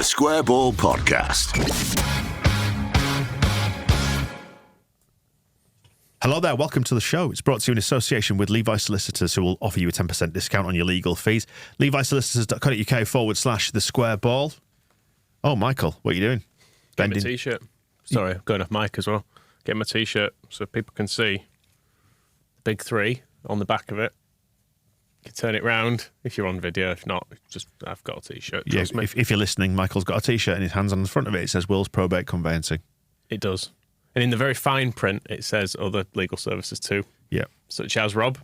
The Square Ball Podcast. Hello there, welcome to the show. It's brought to you in association with Levi Solicitors, who will offer you a 10% discount on your legal fees. levisolicitors.co.uk/the square ball. Oh, Michael, what are you doing? Get my t-shirt. Sorry, I'm going off mic as well. Get my t-shirt so people can see the big three on the back of it. You can turn it round if you're on video. If not, just I've got a t-shirt. Yeah, if you're listening, Michael's got a t-shirt in his hands. On the front of it, it says Will's Probate Conveyancing. It does. And in the very fine print, it says other legal services too. Yeah. Such as Rob.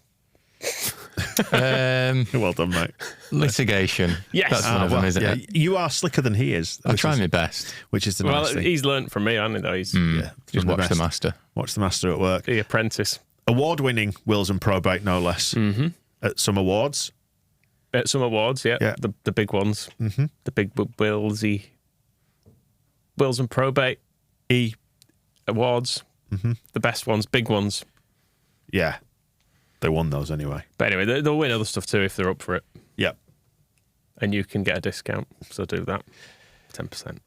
Well done, mate. Litigation. Yes. That's one of them, isn't it? You are slicker than he is. I try my best. Which is the nice Well, thing. he's learnt from me, hasn't he, though? He's Just watch the master. Watch the master at work. the apprentice. Award-winning wills and probate, no less. Mm-hmm. At some awards. At some awards, yeah. The big ones. Mm-hmm. The big wills and probate awards. Mm-hmm. The best ones, big ones. Yeah. They won those anyway. But anyway, they'll win other stuff too if they're up for it. Yep. And you can get a discount, so do that. 10%.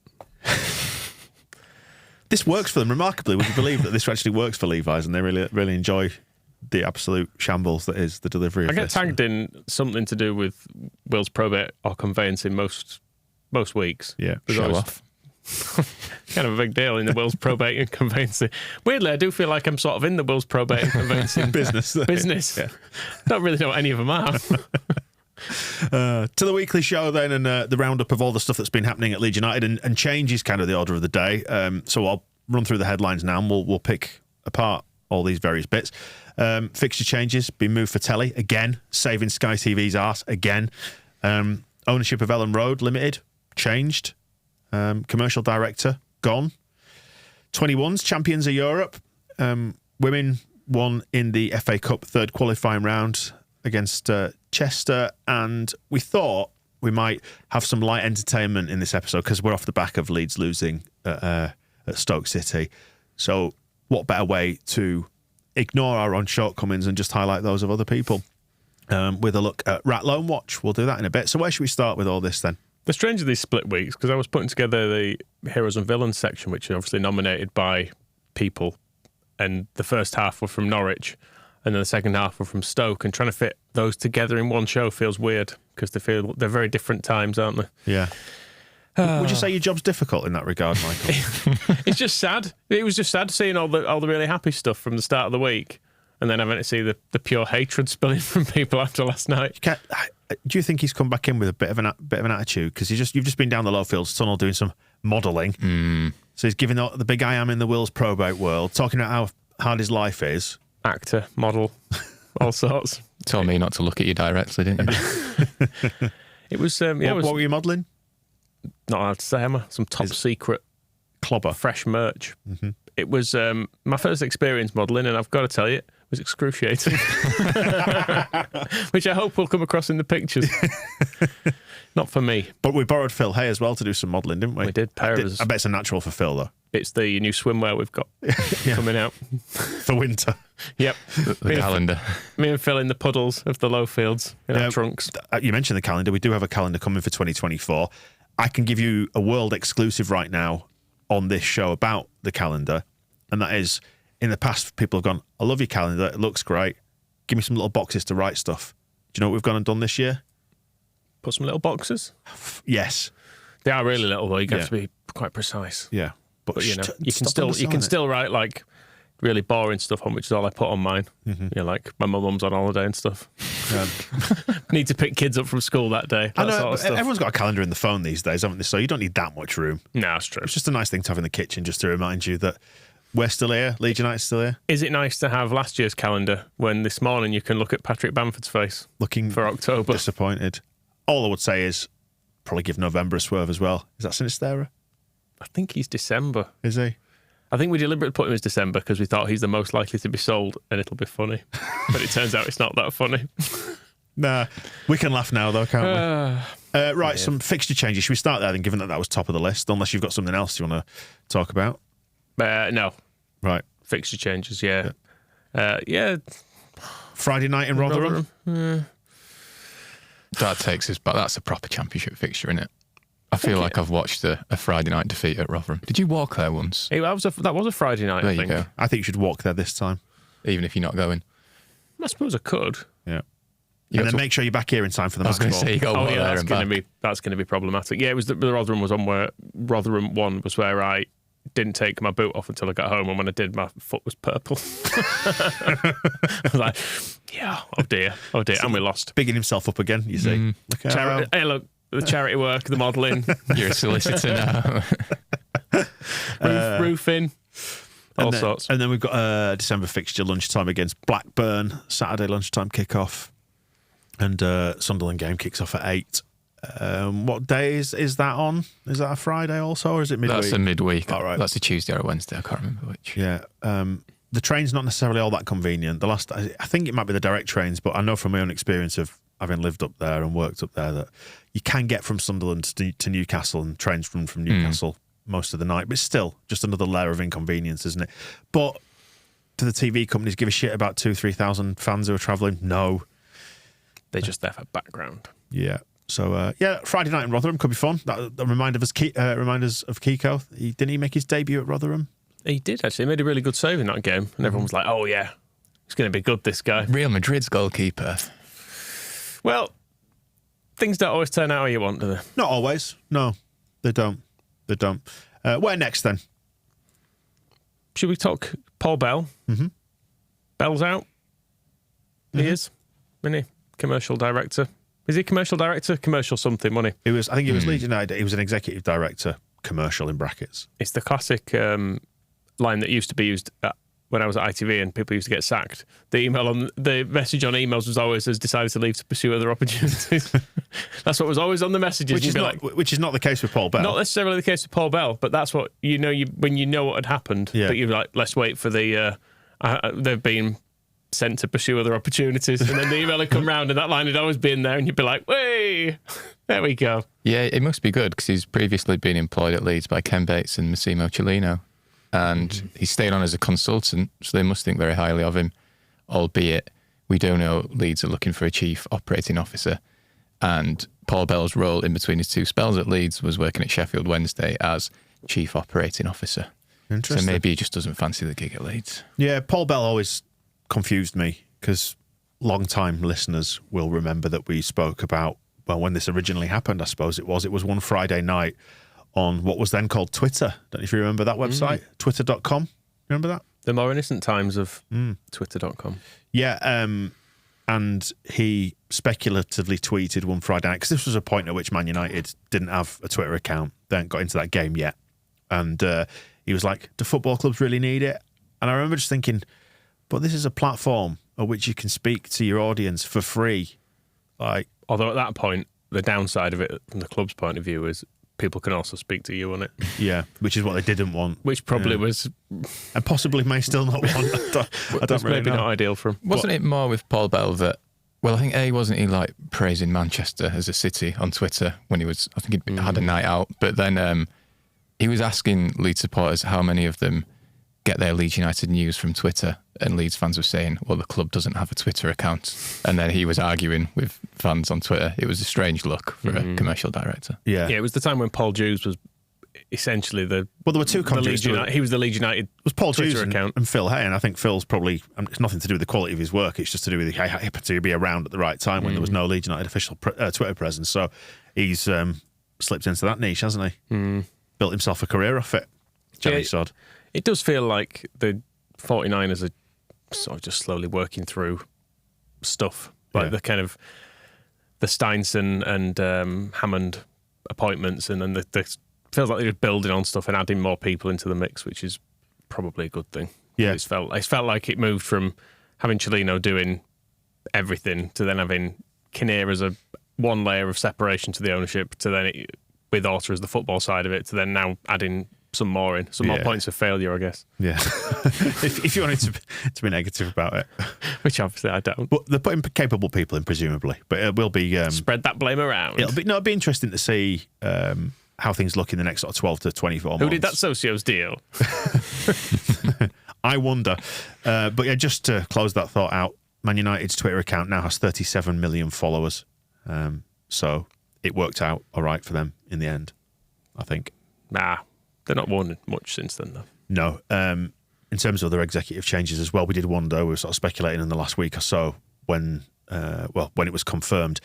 This works for them remarkably. Would you believe that this actually works for Levi's and they really enjoy the absolute shambles that is the delivery of I get this? tagged in something to do with wills, probate or conveyancing most weeks. Yeah. There's Show always off. kind of a big deal in the wills, probate and conveyancing. Weirdly, I do feel like I'm sort of in the wills, probate and conveyancing Business. business. Yeah. Don't really know what any of them are. To the weekly show then, and the roundup of all the stuff that's been happening at Leeds United, and change is kind of the order of the day. So I'll run through the headlines now, and we'll pick apart all these various bits. Fixture changes, been moved for telly again, saving Sky TV's arse again. Ownership of Elland Road Limited changed. Commercial director gone. 21s champions of Europe. Women won in the FA Cup third qualifying round against Chester, and we thought we might have some light entertainment in this episode because we're off the back of Leeds losing at Stoke City. So what better way to ignore our own shortcomings and just highlight those of other people with a look at Rat Loan Watch. We'll do that in a bit. So where should we start with all this then? The strange of these split weeks, because I was putting together the heroes and villains section, which are obviously nominated by people, and the first half were from Norwich, and then the second half were from Stoke, and trying to fit those together in one show feels weird, because they're very different times, aren't they? Yeah. Would you say your job's difficult in that regard, Michael? It's just sad. It was just sad seeing all the really happy stuff from the start of the week, and then having to see the pure hatred spilling from people after last night. Do you think he's come back in with a bit of an attitude? Because you've just been down the Lowfields tunnel doing some modelling. So he's giving the big I am in the wills probate world, talking about how hard his life is. Actor, model, all sorts. Told me not to look at you directly, didn't you? It was What were you modelling? not allowed to say, am I? Some top secret Clobber. fresh merch. Mm-hmm. It was my first experience modelling, and I've got to tell you, it was excruciating. Which I hope will come across in the pictures. Not for me. But we borrowed Phil Hay as well to do some modelling, didn't we? We did. I bet it's a natural for Phil, though. It's the new swimwear we've got coming out. For winter. Yep. The calendar. Me and Phil in the puddles of the Lowfields in our trunks. You mentioned the calendar. We do have a calendar coming for 2024. I can give you a world exclusive right now on this show about the calendar. And that is, in the past, people have gone, I love your calendar. It looks great. Give me some little boxes to write stuff. Do you know what we've gone and done this year? Put some little boxes. Yes. They are really little, though. You have to be quite precise. Yeah. But you know, you can still write like really boring stuff on, which is all I put on mine. Mm-hmm. You know, like my mum's on holiday and stuff. Need to pick kids up from school that day. I know, sort of stuff. everyone's got a calendar in the phone these days, haven't they? So you don't need that much room. No, that's true. It's just a nice thing to have in the kitchen, just to remind you that we're still here. Leeds United's still here. Is it nice to have last year's calendar when this morning you can look at Patrick Bamford's face Looking for October? Disappointed. All I would say is probably give November a swerve as well. Is that Sinistera? I think he's December. Is he? I think we deliberately put him as December because we thought he's the most likely to be sold and it'll be funny. But it turns out it's not that funny. Nah, we can laugh now though, can't we? Right, some fixture changes. Should we start there then, given that was top of the list? Unless you've got something else you want to talk about. No. Right. Fixture changes, yeah. Yeah. Friday night in Rotherham. That takes us back. That's a proper championship fixture, isn't it? I feel like I've watched a Friday night defeat at Rotherham. Did you walk there once? That was a Friday night, There I you think. go. I think you should walk there this time. Even if you're not going. I suppose I could. Yeah. You And got then to- make sure you're back here in time for the I was match going to ball. say, you got to Oh walk yeah, there that's and going to back. that's going to be problematic. Yeah, it was the Rotherham was on where Rotherham 1 was where I didn't take my boot off until I got home, and when I did, my foot was purple. I was like, yeah, oh dear, and we lost. Bigging himself up again, you see. Look how- Hey, look, the charity work, the modelling, You're a solicitor now. roofing, all sorts. And then we've got a December fixture lunchtime against Blackburn, Saturday lunchtime kickoff. And Sunderland game kicks off at 8. What day is that on? Is that a Friday also, or is it midweek? That's a midweek. All right. That's a Tuesday or a Wednesday. I can't remember which. Yeah. The train's not necessarily all that convenient. I think it might be the direct trains, but I know from my own experience of having lived up there and worked up there that you can get from Sunderland to Newcastle and trains from Newcastle most of the night. But it's still just another layer of inconvenience, isn't it? But do the TV companies give a shit about 2,000-3,000 fans who are travelling? No. They're just there for background. Yeah. So, Friday night in Rotherham could be fun. That reminders of Kiko. Didn't he make his debut at Rotherham? He did, actually. He made a really good save in that game. And everyone was like, oh, yeah, he's going to be good, this guy. Real Madrid's goalkeeper. Well, things don't always turn out how you want, do they? Not always. No, they don't. They don't. Where next, then? Should we talk Paul Bell? Mm-hmm. Bell's out. He is, isn't he? Commercial director. Is he commercial director? Commercial something, wasn't he? I think he was Leeds United. He was an executive director, commercial in brackets. It's the classic line that used to be used when I was at ITV and people used to get sacked. The message on emails was always, has decided to leave to pursue other opportunities. That's what was always on the messages. Which is not the case with Paul Bell. Not necessarily the case with Paul Bell, but that's what when you know what had happened. Yeah. But you're like, let's wait for they've been sent to pursue other opportunities, and then the email would come round, and that line had always been there, and you'd be like, "Way, there we go." Yeah, it must be good because he's previously been employed at Leeds by Ken Bates and Massimo Cellino, and he stayed on as a consultant, so they must think very highly of him. Albeit, we do know Leeds are looking for a chief operating officer, and Paul Bell's role in between his two spells at Leeds was working at Sheffield Wednesday as chief operating officer. Interesting. So maybe he just doesn't fancy the gig at Leeds. Yeah, Paul Bell always confused me because long-time listeners will remember that we spoke about, well, when this originally happened, I suppose it was one Friday night on what was then called Twitter. Don't know if you remember that website, twitter.com. Remember that? The more innocent times of Twitter.com. Yeah, and he speculatively tweeted one Friday night, because this was a point at which Man United didn't have a Twitter account. They hadn't got into that game yet. And he was like, do football clubs really need it? And I remember just thinking, but this is a platform at which you can speak to your audience for free. Although at that point, the downside of it from the club's point of view is people can also speak to you on it. Yeah, which is what they didn't want. Which probably was... And possibly may still not want. I don't really maybe know. not ideal for him. Wasn't it more with Paul Bell that, well, I think wasn't he like praising Manchester as a city on Twitter when he was, I think he'd had a night out, but then he was asking Leeds supporters how many of them get their Leeds United news from Twitter, and Leeds fans were saying, well, the club doesn't have a Twitter account. And then he was arguing with fans on Twitter. It was a strange look for a commercial director. Yeah. Yeah, it was the time when Paul Hughes was essentially there were two contributors. He was the Leeds United was Paul Twitter Hughes account. and Phil Hay, and I think Phil's probably, it's nothing to do with the quality of his work, it's just to do with he happened to be around at the right time when there was no Leeds United official Twitter presence. So he's slipped into that niche, hasn't he? Built himself a career off it. Johnny Sod. It does feel like the 49ers are sort of just slowly working through stuff. Like the kind of the Steinson and Hammond appointments, and then the feels like they're just building on stuff and adding more people into the mix, which is probably a good thing. Yeah. It's felt like it moved from having Cellino doing everything to then having Kinnear as one layer of separation to the ownership, to then with Orta as the football side of it, to then now adding some more points of failure, I guess. Yeah. if you wanted to be negative about it. Which obviously I don't. But they're putting capable people in, presumably. But it will be... spread that blame around. It'll be interesting to see how things look in the next sort of 12 to 24 months. Who did that Socios deal? I wonder. But yeah, just to close that thought out, Man United's Twitter account now has 37 million followers. So it worked out all right for them in the end. I think. Nah, they're not won much since then, though. No. In terms of other executive changes as well, we did wonder, we were sort of speculating in the last week or so when it was confirmed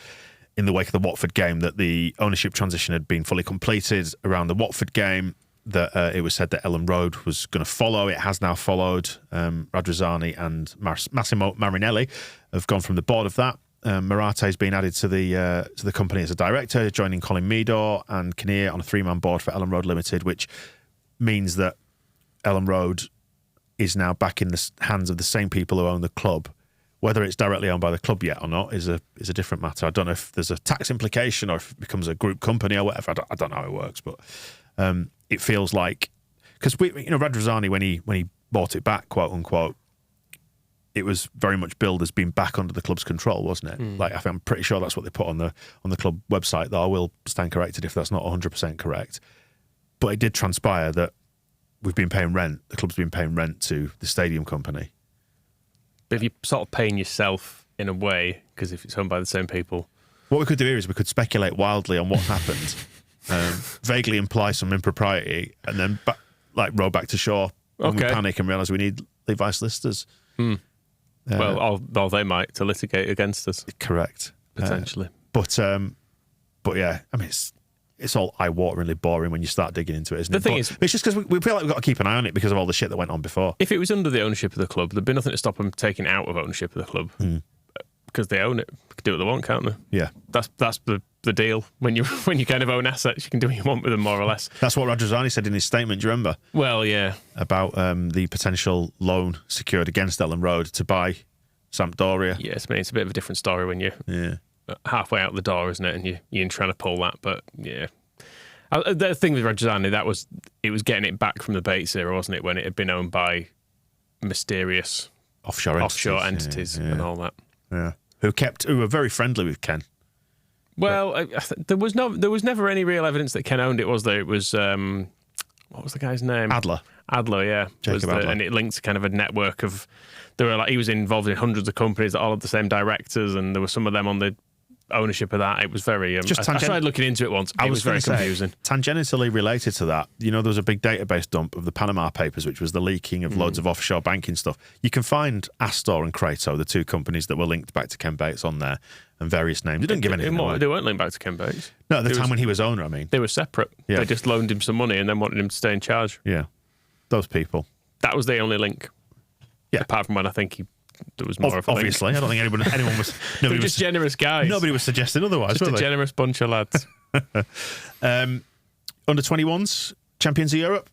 in the wake of the Watford game that the ownership transition had been fully completed around the Watford game, that it was said that Elland Road was going to follow. It has now followed. Radrizzani and Massimo Marinelli have gone from the board of that. Marate has been added to the company as a director, joining Colin Meador and Kinnear on a 3-man board for Elland Road Limited, which means that Elland Road is now back in the hands of the same people who own the club. Whether it's directly owned by the club yet or not is a different matter. I don't know if there's a tax implication or if it becomes a group company or whatever. I don't know how it works, but it feels like, because Radrizzani, when he bought it back, quote unquote, it was very much billed as being back under the club's control, wasn't it? Like, I'm pretty sure that's what they put on the club website. Though I will stand corrected if that's not 100% correct. But it did transpire that we've been paying rent. The club's been paying rent to the stadium company. But if you're sort of paying yourself in a way, because if it's owned by the same people. What we could do here is we could speculate wildly on what happened, vaguely imply some impropriety, and then row back to shore when we panic and realise we need Levi solicitors. Well, or they might to litigate against us. Correct. Potentially. But yeah, I mean, it's all eye-wateringly boring when you start digging into it, isn't it? The thing is, it's just because we feel like we've got to keep an eye on it because of all the shit that went on before. If it was under the ownership of the club, there'd be nothing to stop them taking it out of ownership of the club because they own it. They can do what they want, can't they? Yeah, that's the deal. When you kind of own assets, you can do what you want with them, more or less. That's what Radrizzani said in his statement. Do you remember? Well, yeah, about the potential loan secured against Elland Road to buy Sampdoria. Yes, I mean, it's a bit of a different story when you're halfway out the door, isn't it? And you're trying to pull that, but yeah. The thing with Radrizzani, it was getting it back from the Bates era, wasn't it? When it had been owned by mysterious offshore entities and all that. Yeah, who were very friendly with Ken. Well, there was never any real evidence that Ken owned it, was there? It was what was the guy's name? Adler, yeah, Jacob Adler. And it linked to kind of a network of. He was involved in hundreds of companies that all had the same directors, and there were some of them on the ownership of that. It was very. I tried looking into it once. It was very confusing. Tangentially related to that, there was a big database dump of the Panama Papers, which was the leaking of loads of offshore banking stuff. You can find Astor and Kratos, the two companies that were linked back to Ken Bates, on there, and various names. They didn't give anything away. They weren't linked back to Ken Bates. No, at the time when he was owner, I mean. They were separate. Yeah. They just loaned him some money and then wanted him to stay in charge. Yeah, those people. That was the only link. Yeah. Apart from when I think there was more of a obviously, link. I don't think anyone was. They were just generous guys. Nobody was suggesting otherwise. Just were a they? generous bunch of lads. Under 21s, champions of Europe.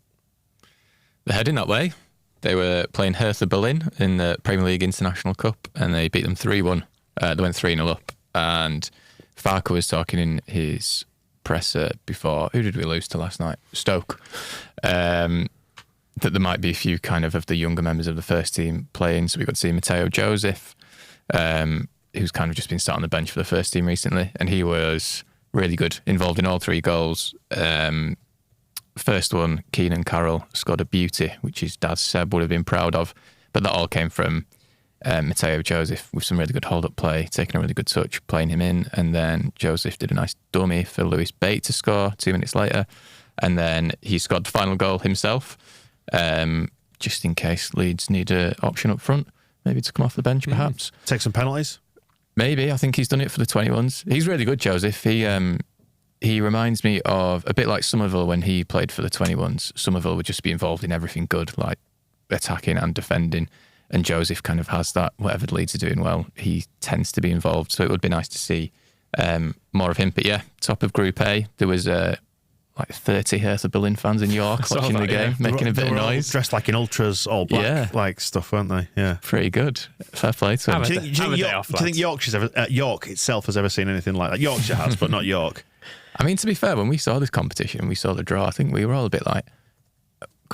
They're heading that way. They were playing Hertha Berlin in the Premier League International Cup, and they beat them 3-1. They went 3-0 up, and Farke was talking in his presser before. Who did we lose to last night? Stoke. That there might be a few kind of the younger members of the first team playing. So we got to see Matteo Joseph, who's kind of just been sat on the bench for the first team recently, and he was really good, involved in all 3 goals. First one, Keenan Carroll scored a beauty, which his dad Seb would have been proud of, but that all came from Matteo Joseph with some really good hold-up play, taking a really good touch, playing him in, and then Joseph did a nice dummy for Lewis Bate to score 2 minutes later, and then he scored the final goal himself. Just in case Leeds need an option up front, maybe to come off the bench, perhaps. Take some penalties? Maybe. I think he's done it for the 21s. He's really good, Joseph. He reminds me of a bit like Somerville when he played for the 21s. Somerville would just be involved in everything good, like attacking and defending. And Joseph kind of has that. Whatever the Leeds are doing well, he tends to be involved. So it would be nice to see more of him. But yeah, top of Group A, there was like 30 Hertha Berlin fans in York watching the game, making a bit of noise. Dressed like in ultras, all black, like stuff, weren't they? Yeah. Pretty good. Fair play to them. Do you think York itself has ever seen anything like that? Yorkshire has, but not York. I mean, to be fair, when we saw this competition, we saw the draw, I think we were all a bit like,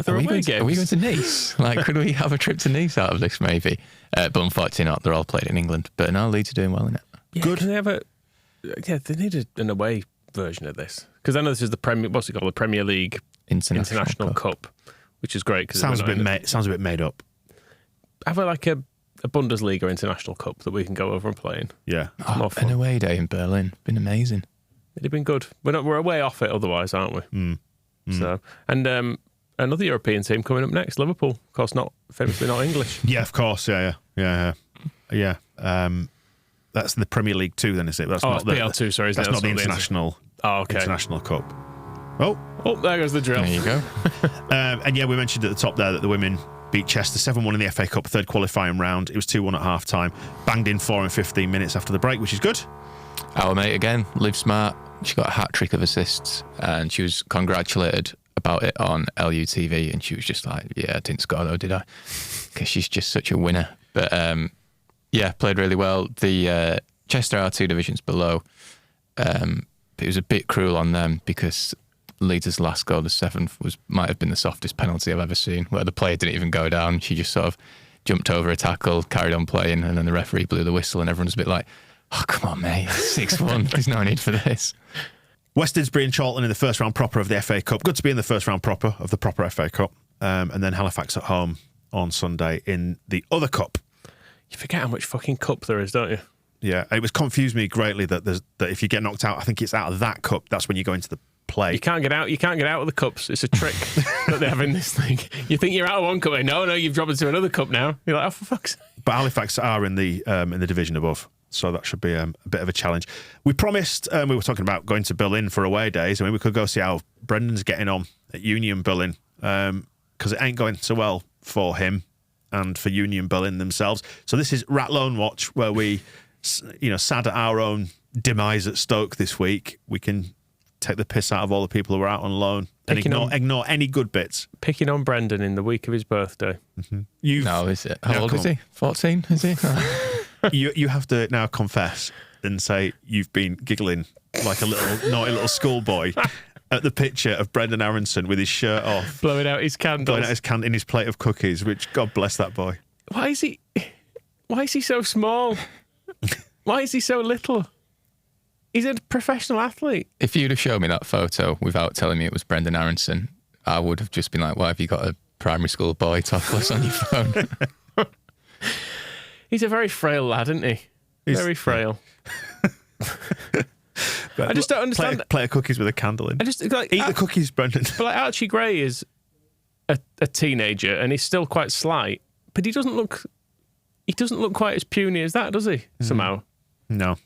are we going to Nice? Like, could we have a trip to Nice out of this, maybe? But unfortunately not. They're all played in England. But now Leeds are doing well in it. Yeah, good. Can they have they need an away version of this. Because I know this is the Premier League International Cup, which is great. Sounds a bit made up. Have like a Bundesliga International Cup that we can go over and play in. Yeah. An away day in Berlin. Been amazing. It'd have been good. We're away off it otherwise, aren't we? So, and another European team coming up next, Liverpool. Of course, famously not English. Yeah, of course. Yeah. That's the Premier League 2 then, is it? That's not PL2, sorry. That's not the international cup. Oh, there goes the drill. There you go. And yeah, we mentioned at the top there that the women beat Chester 7-1 in the FA Cup, third qualifying round. It was 2-1 at half-time. Banged in 4 and 15 minutes after the break, which is good. Our mate again, Liv Smart. She got a hat-trick of assists, and she was congratulated about it on LUTV, and she was just like, yeah, I didn't score though, did I? Because she's just such a winner. But yeah, played really well. The Chester are 2 divisions below. But it was a bit cruel on them because Leeds' last goal, the 7th, might have been the softest penalty I've ever seen, where the player didn't even go down. She just sort of jumped over a tackle, carried on playing, and then the referee blew the whistle, and everyone's a bit like, oh, come on, mate, 6-1. There's no need for this. West Didsbury and Chorlton in the first round proper of the FA Cup. Good to be in the first round proper of the proper FA Cup. And then Halifax at home on Sunday in the other cup. You forget how much fucking cup there is, don't you? Yeah, it was confused me greatly that if you get knocked out, I think it's out of that cup. That's when you go into the play. You can't get out. You can't get out of the cups. It's a trick that they have in this league. You think you're out of one cup, no, you've dropped into another cup now. You're like, oh, for fuck's sake. But Halifax are in the division above, so that should be a bit of a challenge. We promised, we were talking about going to Berlin for away days. I mean, we could go see how Brendan's getting on at Union Berlin, because it ain't going so well for him and for Union Berlin themselves. So this is Rat Loan Watch, where we, sad at our own demise at Stoke this week, we can take the piss out of all the people who are out on loan and ignore any good bits. Picking on Brendan in the week of his birthday. Mm-hmm. No, is it? How old is he? 14, is he? You have to now confess and say you've been giggling like a naughty little schoolboy at the picture of Brenden Aaronson with his shirt off, blowing out his candles, in his plate of cookies. Which, God bless that boy. Why is he so small? Why is he so little? He's a professional athlete. If you'd have shown me that photo without telling me it was Brenden Aaronson, I would have just been like, why have you got a primary school boy topless on your phone? He's a very frail lad, isn't he? Very frail. I just don't understand. Plate of cookies with a candle in. I just eat the cookies, Brendan. But like Archie Gray is a teenager and he's still quite slight, but he doesn't look quite as puny as that, does he? Somehow. No.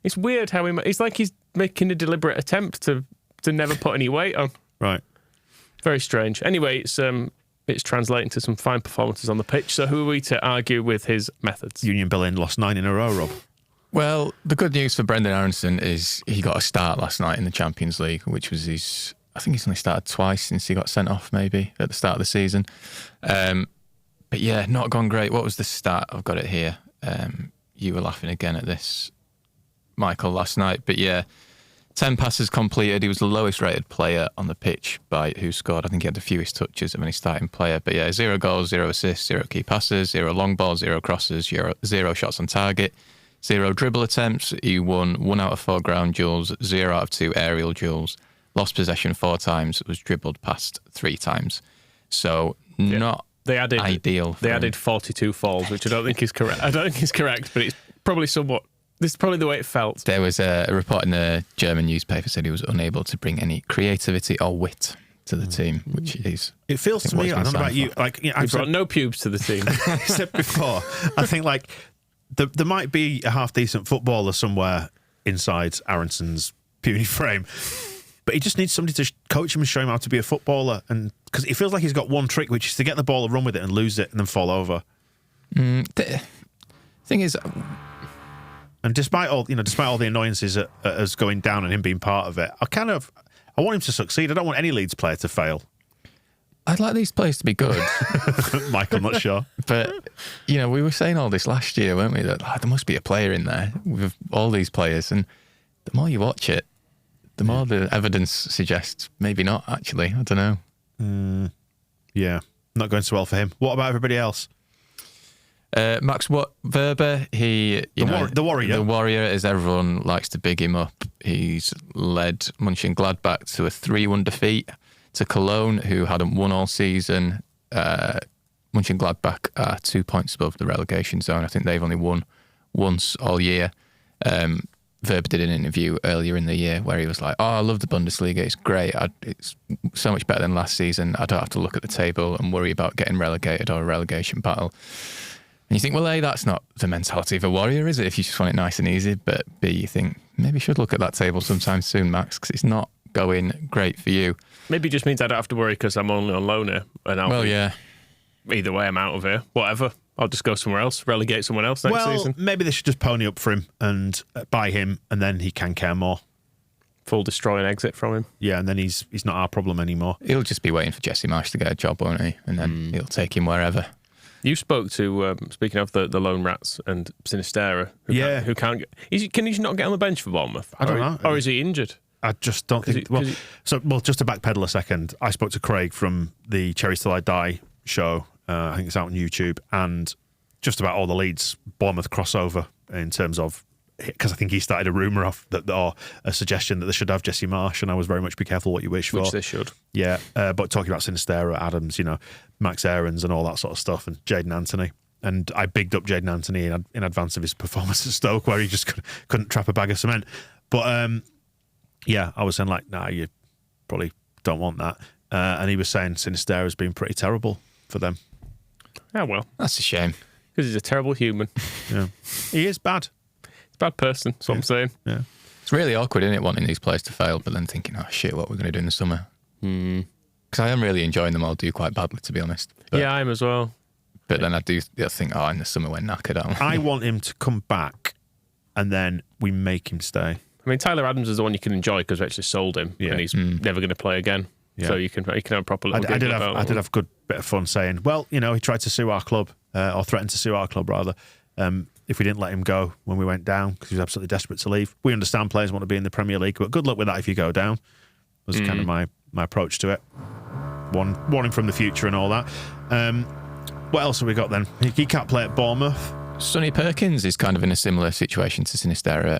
It's weird how it's like he's making a deliberate attempt to never put any weight on. Right. Very strange. Anyway, it's translating to some fine performances on the pitch. So who are we to argue with his methods? Union Berlin lost 9 in a row, Rob. Well, the good news for Brenden Aaronson is he got a start last night in the Champions League, which was I think he's only started twice since he got sent off, maybe, at the start of the season. But yeah, not gone great. What was the stat? I've got it here. You were laughing again at this, Michael, last night. But yeah, 10 passes completed. He was the lowest rated player on the pitch by who scored. I think he had the fewest touches of any starting player. But yeah, 0 goals, 0 assists, 0 key passes, 0 long balls, 0 crosses, 0 shots on target, 0 dribble attempts. He won 1 out of 4 ground duels, 0 out of 2 aerial duels, lost possession 4 times, was dribbled past 3 times. So not ideal. They added 42 falls, which I don't think is correct. I don't think it's correct, but it's probably somewhat. This is probably the way it felt. There was a report in the German newspaper said he was unable to bring any creativity or wit to the team, which is. It feels to me, I don't know about you, I've brought no pubes to the team. I said before, I think there might be a half decent footballer somewhere inside Aronson's puny frame, but he just needs somebody to coach him and show him how to be a footballer. And because it feels like he's got one trick, which is to get the ball and run with it and lose it and then fall over. The thing is. And despite all the annoyances at us going down and him being part of it, I want him to succeed. I don't want any Leeds player to fail. I'd like these players to be good. Mike, I'm not sure. But, we were saying all this last year, weren't we? That there must be a player in there with all these players. And the more you watch it, the more the evidence suggests maybe not, actually. I don't know. Yeah, not going so well for him. What about everybody else? Max Werber, the warrior. The warrior, as everyone likes to big him up. He's led Mönchengladbach to a 3-1 defeat to Cologne, who hadn't won all season. Mönchengladbach are 2 points above the relegation zone. I think they've only won once all year. Verb did an interview earlier in the year where he was like, "Oh, I love the Bundesliga. It's great. It's so much better than last season. I don't have to look at the table and worry about getting relegated or a relegation battle." And you think, well, A, that's not the mentality of a Warrior, is it? If you just want it nice and easy. But B, you think, maybe you should look at that table sometime soon, Max, because it's not going great for you. Maybe it just means I don't have to worry because I'm only on loan here. And yeah. Either way, I'm out of here. Whatever. I'll just go somewhere else, relegate someone else next season. Maybe they should just pony up for him and buy him, and then he can care more. Full destroy and exit from him. Yeah, and then he's not our problem anymore. He'll just be waiting for Jesse Marsh to get a job, won't he? And then he'll take him wherever. You spoke to, speaking of the Lone Rats and Sinistera, who can't get... Can he not get on the bench for Bournemouth? I don't know. Or is he injured? I just don't think... just to backpedal a second, I spoke to Craig from the Cherries Till I Die show. I think it's out on YouTube, and just about all the Leeds Bournemouth crossover in terms of... Because I think he started a rumour or a suggestion that they should have Jesse Marsh, and I was very much be careful what you wish for. Which they should. Yeah, but talking about Sinistera, Adams, Max Aarons and all that sort of stuff, and Jayden Anthony. And I bigged up Jayden Anthony in advance of his performance at Stoke, where he just couldn't trap a bag of cement. But I was saying, nah, you probably don't want that. And he was saying Sinistera's been pretty terrible for them. Yeah, well. That's a shame. Because he's a terrible human. Yeah. He is bad. Bad person, that's what I'm saying. Yeah. It's really awkward, isn't it, wanting these players to fail, but then thinking, oh shit, what we're going to do in the summer? Because I am really enjoying them all, do quite badly, to be honest. But, yeah, I am as well. But then I do think, in the summer we're knackered. I want him to come back and then we make him stay. I mean, Tyler Adams is the one you can enjoy because we actually sold him and he's never going to play again. Yeah. So you can have a proper little I did have a good bit of fun saying, well, he tried to sue our club, or threatened to sue our club, rather. If we didn't let him go when we went down because he was absolutely desperate to leave. We understand players want to be in the Premier League, but good luck with that if you go down. Was kind of my approach to it. Warning from the future and all that. What else have we got then? He can't play at Bournemouth. Sonny Perkins is kind of in a similar situation to Sinistera.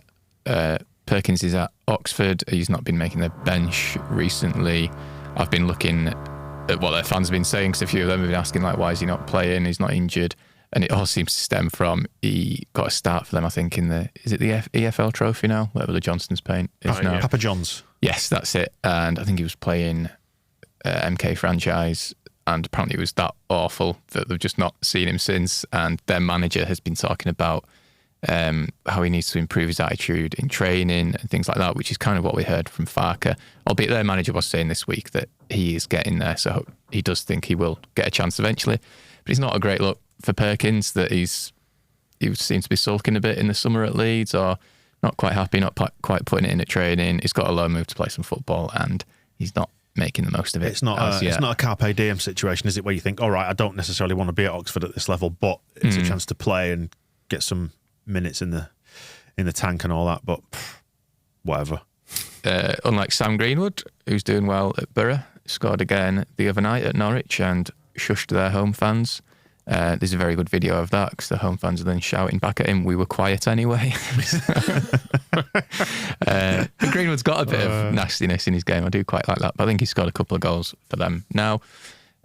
Perkins is at Oxford. He's not been making the bench recently. I've been looking at what their fans have been saying because a few of them have been asking, why is he not playing? He's not injured. And it all seems to stem from he got a start for them, I think, is it the EFL Trophy now? Whatever the Johnston's paint is now. Yeah. Papa John's. Yes, that's it. And I think he was playing MK franchise, and apparently it was that awful that they've just not seen him since. And their manager has been talking about how he needs to improve his attitude in training and things like that, which is kind of what we heard from Farker. Albeit their manager was saying this week that he is getting there, so he does think he will get a chance eventually. But it's not a great look for Perkins that he seems to be sulking a bit in the summer at Leeds, or not quite happy, not quite putting it in at training. He's got a loan move to play some football and he's not making the most of it. It's not a carpe diem situation, is it, where you think, all right, I don't necessarily want to be at Oxford at this level, but it's a chance to play and get some minutes in the tank and all that, but whatever. Unlike Sam Greenwood, who's doing well at Borough, scored again the other night at Norwich and shushed their home fans. There's a very good video of that because the home fans are then shouting back at him, "We were quiet anyway." Greenwood's got a bit of nastiness in his game. I do quite like that. But I think he's scored a couple of goals for them now.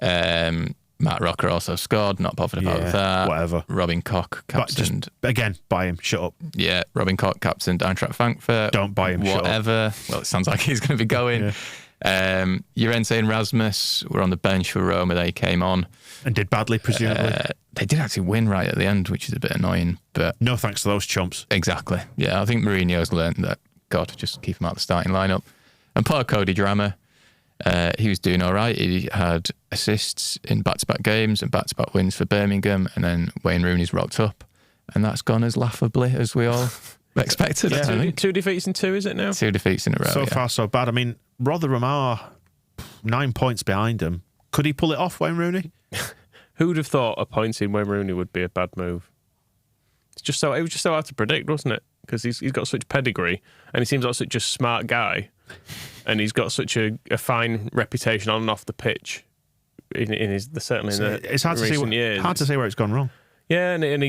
Matt Rocker also scored. Not bothered about that. Whatever. Robin Koch captained. Again, buy him. Shut up. Yeah, Robin Koch captained Eintracht Frankfurt. Don't buy him. Whatever. Shut up. Well, it sounds like he's going to be going. Llorente and Rasmus were on the bench for Roma. They came on. And did badly, presumably. They did actually win right at the end, which is a bit annoying. But no thanks to those chumps. Exactly. Yeah, I think Mourinho's learned that, God, just keep him out of the starting lineup. And poor Cody Drama, he was doing all right. He had assists in back-to-back games and back-to-back wins for Birmingham. And then Wayne Rooney's rocked up. And that's gone as laughably as we all expected. Yeah, I think. 2 defeats in 2, is it now? 2 defeats in a row. So far, so bad. I mean, Rotherham are 9 points behind him. Could he pull it off, Wayne Rooney? Who would have thought appointing Wayne Rooney would be a bad move? It was just so hard to predict, wasn't it? Because he's got such pedigree and he seems like such a smart guy, and he's got such a fine reputation on and off the pitch. It's hard to say where it's gone wrong. Yeah, and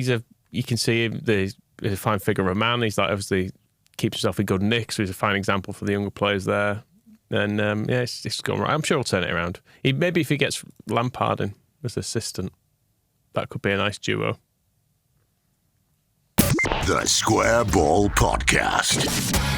you can see him. He's a fine figure of a man. He's obviously keeps himself in good nick, so he's a fine example for the younger players there. And it's gone right. I'm sure he'll turn it around. Maybe if he gets Lampard in as assistant, that could be a nice duo. The Square Ball Podcast.